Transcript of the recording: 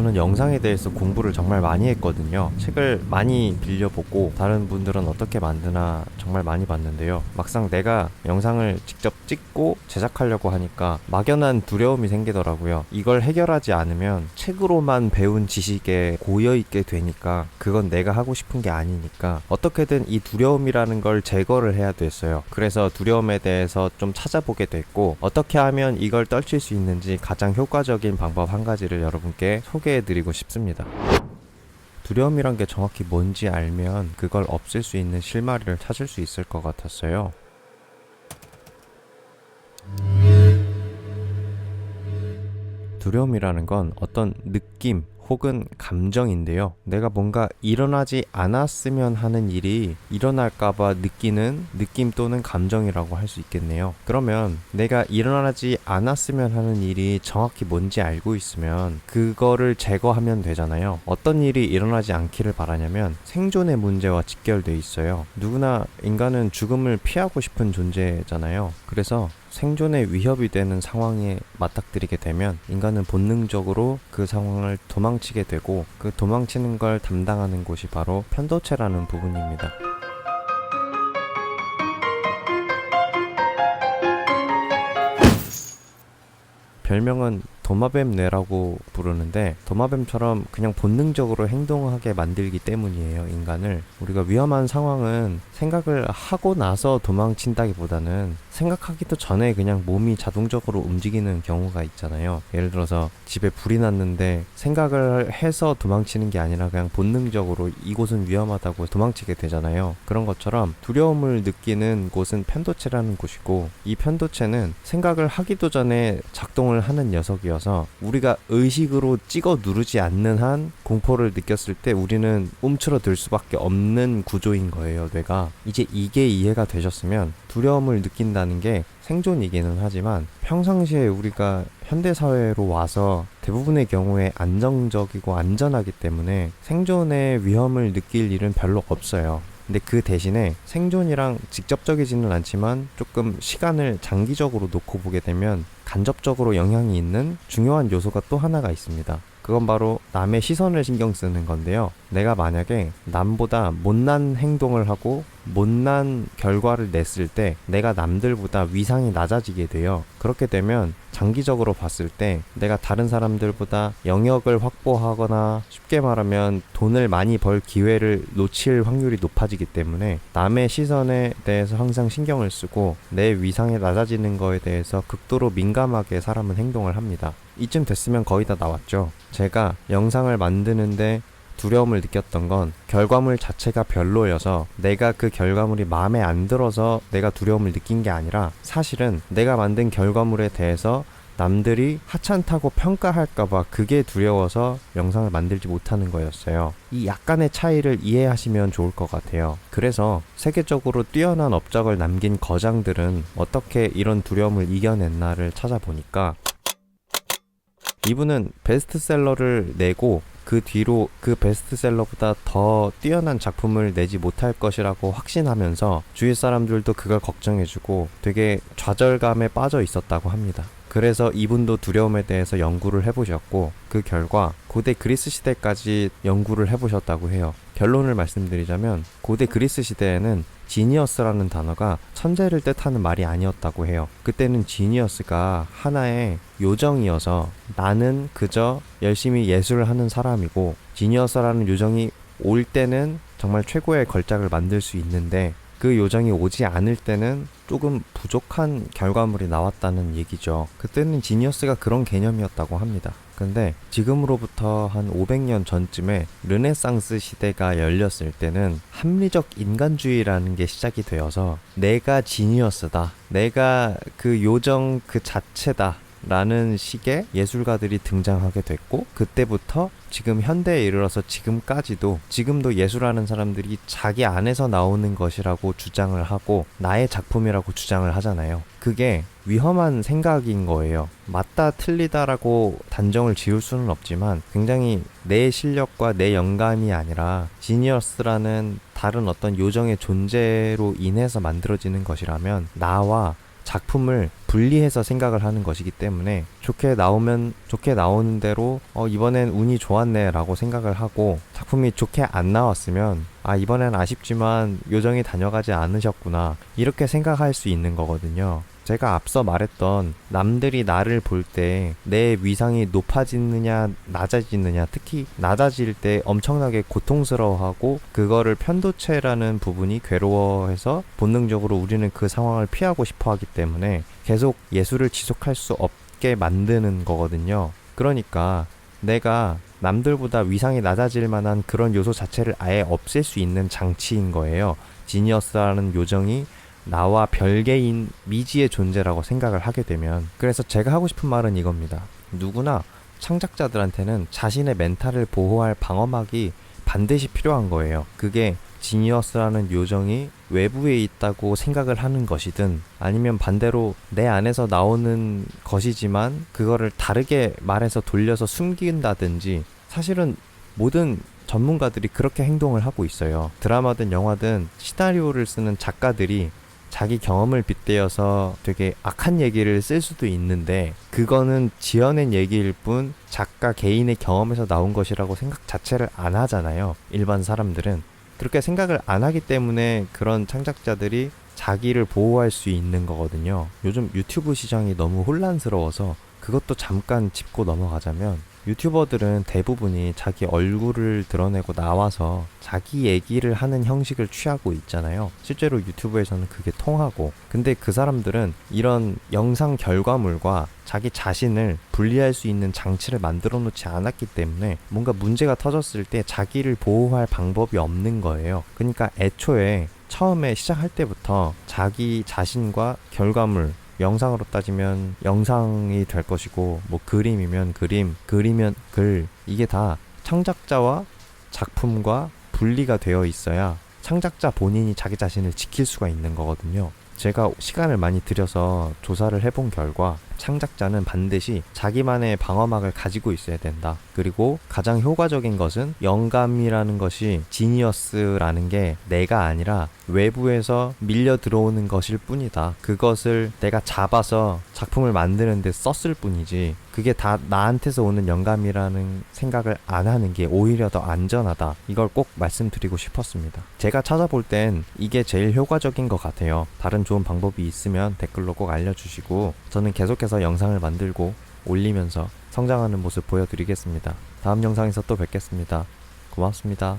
저는 영상에 대해서 공부를 정말 많이 했거든요. 책을 많이 빌려보고 다른 분들은 어떻게 만드나 정말 많이 봤는데요. 막상 내가 영상을 직접 찍고 제작하려고 하니까 막연한 두려움이 생기더라고요. 이걸 해결하지 않으면 책으로만 배운 지식에 고여있게 되니까 그건 내가 하고 싶은 게 아니니까 어떻게든 이 두려움이라는 걸 제거를 해야 됐어요. 그래서 두려움에 대해서 좀 찾아보게 됐고, 어떻게 하면 이걸 떨칠 수 있는지 가장 효과적인 방법 한 가지를 여러분께 소개해드리고 싶습니다. 두려움이란 게 정확히 뭔지 알면 그걸 없앨 수 있는 실마리를 찾을 수 있을 것 같았어요. 두려움이라는 건 어떤 느낌 혹은 감정인데요. 내가 뭔가 일어나지 않았으면 하는 일이 일어날까봐 느끼는 느낌 또는 감정이라고 할 수 있겠네요. 그러면 내가 일어나지 않았으면 하는 일이 정확히 뭔지 알고 있으면 그거를 제거하면 되잖아요. 어떤 일이 일어나지 않기를 바라냐면 생존의 문제와 직결돼 있어요. 누구나 인간은 죽음을 피하고 싶은 존재잖아요. 그래서 생존에 위협이 되는 상황에 맞닥뜨리게 되면 인간은 본능적으로 그 상황을 도망치게 되고, 그 도망치는 걸 담당하는 곳이 바로 편도체라는 부분입니다. 별명은 도마뱀 뇌라고 부르는데, 도마뱀처럼 그냥 본능적으로 행동하게 만들기 때문이에요. 인간을. 우리가 위험한 상황은 생각을 하고 나서 도망친다기보다는 생각하기도 전에 그냥 몸이 자동적으로 움직이는 경우가 있잖아요. 예를 들어서 집에 불이 났는데 생각을 해서 도망치는 게 아니라 그냥 본능적으로 이곳은 위험하다고 도망치게 되잖아요. 그런 것처럼 두려움을 느끼는 곳은 편도체라는 곳이고, 이 편도체는 생각을 하기도 전에 작동을 하는 녀석이어서 우리가 의식으로 찍어 누르지 않는 한 공포를 느꼈을 때 우리는 움츠러들 수밖에 없는 구조인 거예요, 뇌가. 이제 이게 이해가 되셨으면 두려움을 느낀다는 게 생존이기는 하지만 평상시에 우리가 현대사회로 와서 대부분의 경우에 안정적이고 안전하기 때문에 생존의 위험을 느낄 일은 별로 없어요. 근데 그 대신에 생존이랑 직접적이지는 않지만 조금 시간을 장기적으로 놓고 보게 되면 간접적으로 영향이 있는 중요한 요소가 또 하나가 있습니다. 그건 바로 남의 시선을 신경 쓰는 건데요. 내가 만약에 남보다 못난 행동을 하고 못난 결과를 냈을 때 내가 남들보다 위상이 낮아지게 돼요. 그렇게 되면 장기적으로 봤을 때 내가 다른 사람들보다 영역을 확보하거나, 쉽게 말하면 돈을 많이 벌 기회를 놓칠 확률이 높아지기 때문에 남의 시선에 대해서 항상 신경을 쓰고 내 위상이 낮아지는 거에 대해서 극도로 민감하게 사람은 행동을 합니다. 이쯤 됐으면 거의 다 나왔죠. 제가 영상을 만드는데 두려움을 느꼈던 건 결과물 자체가 별로여서 내가 그 결과물이 마음에 안 들어서 내가 두려움을 느낀 게 아니라, 사실은 내가 만든 결과물에 대해서 남들이 하찮다고 평가할까봐 그게 두려워서 영상을 만들지 못하는 거였어요. 이 약간의 차이를 이해하시면 좋을 것 같아요. 그래서 세계적으로 뛰어난 업적을 남긴 거장들은 어떻게 이런 두려움을 이겨냈나를 찾아보니까, 이분은 베스트셀러를 내고 그 뒤로 그 베스트셀러보다 더 뛰어난 작품을 내지 못할 것이라고 확신하면서 주위 사람들도 그걸 걱정해주고 되게 좌절감에 빠져 있었다고 합니다. 그래서 이분도 두려움에 대해서 연구를 해보셨고, 그 결과 고대 그리스 시대까지 연구를 해보셨다고 해요. 결론을 말씀드리자면 고대 그리스 시대에는 지니어스라는 단어가 천재를 뜻하는 말이 아니었다고 해요. 그때는 지니어스가 하나의 요정이어서 나는 그저 열심히 예술을 하는 사람이고, 지니어스라는 요정이 올 때는 정말 최고의 걸작을 만들 수 있는데 그 요정이 오지 않을 때는 조금 부족한 결과물이 나왔다는 얘기죠. 그때는 지니어스가 그런 개념이었다고 합니다. 근데 지금으로부터 한 500년 전쯤에 르네상스 시대가 열렸을 때는 합리적 인간주의라는 게 시작이 되어서 내가 지니어스다, 내가 그 요정 그 자체다 라는 식의 예술가들이 등장하게 됐고, 그때부터 지금 현대에 이르러서 지금도 예술하는 사람들이 자기 안에서 나오는 것이라고 주장을 하고 나의 작품이라고 주장을 하잖아요. 그게 위험한 생각인 거예요. 맞다 틀리다라고 단정을 지을 수는 없지만 굉장히 내 실력과 내 영감이 아니라 지니어스라는 다른 어떤 요정의 존재로 인해서 만들어지는 것이라면 나와 작품을 분리해서 생각을 하는 것이기 때문에 좋게 나오면 좋게 나오는 대로 이번엔 운이 좋았네 라고 생각을 하고, 작품이 좋게 안 나왔으면 이번엔 아쉽지만 요정이 다녀가지 않으셨구나 이렇게 생각할 수 있는 거거든요. 제가 앞서 말했던 남들이 나를 볼 때 내 위상이 높아지느냐 낮아지느냐, 특히 낮아질 때 엄청나게 고통스러워하고 그거를 편도체라는 부분이 괴로워해서 본능적으로 우리는 그 상황을 피하고 싶어 하기 때문에 계속 예술을 지속할 수 없게 만드는 거거든요. 그러니까 내가 남들보다 위상이 낮아질 만한 그런 요소 자체를 아예 없앨 수 있는 장치인 거예요. 지니어스라는 요정이 나와 별개인 미지의 존재라고 생각을 하게 되면. 그래서 제가 하고 싶은 말은 이겁니다. 누구나 창작자들한테는 자신의 멘탈을 보호할 방어막이 반드시 필요한 거예요. 그게 지니어스라는 요정이 외부에 있다고 생각을 하는 것이든, 아니면 반대로 내 안에서 나오는 것이지만 그거를 다르게 말해서 돌려서 숨긴다든지, 사실은 모든 전문가들이 그렇게 행동을 하고 있어요. 드라마든 영화든 시나리오를 쓰는 작가들이 자기 경험을 빗대어서 되게 악한 얘기를 쓸 수도 있는데, 그거는 지어낸 얘기일 뿐 작가 개인의 경험에서 나온 것이라고 생각 자체를 안 하잖아요. 일반 사람들은 그렇게 생각을 안 하기 때문에 그런 창작자들이 자기를 보호할 수 있는 거거든요. 요즘 유튜브 시장이 너무 혼란스러워서 그것도 잠깐 짚고 넘어가자면, 유튜버들은 대부분이 자기 얼굴을 드러내고 나와서 자기 얘기를 하는 형식을 취하고 있잖아요. 실제로 유튜브에서는 그게 통하고, 근데 그 사람들은 이런 영상 결과물과 자기 자신을 분리할 수 있는 장치를 만들어 놓지 않았기 때문에 뭔가 문제가 터졌을 때 자기를 보호할 방법이 없는 거예요. 그러니까 애초에 처음에 시작할 때부터 자기 자신과 결과물, 영상으로 따지면 영상이 될 것이고, 뭐 그림이면 그림, 글이면 글, 이게 다 창작자와 작품과 분리가 되어 있어야 창작자 본인이 자기 자신을 지킬 수가 있는 거거든요. 제가 시간을 많이 들여서 조사를 해본 결과 창작자는 반드시 자기만의 방어막을 가지고 있어야 된다. 그리고 가장 효과적인 것은 영감이라는 것이, 지니어스라는 게 내가 아니라 외부에서 밀려 들어오는 것일 뿐이다. 그것을 내가 잡아서 작품을 만드는 데 썼을 뿐이지, 그게 다 나한테서 오는 영감이라는 생각을 안 하는 게 오히려 더 안전하다. 이걸 꼭 말씀드리고 싶었습니다. 제가 찾아볼 땐 이게 제일 효과적인 것 같아요. 다른 좋은 방법이 있으면 댓글로 꼭 알려주시고, 저는 계속해서 영상을 만들고 올리면서 성장하는 모습 보여드리겠습니다. 다음 영상에서 또 뵙겠습니다. 고맙습니다.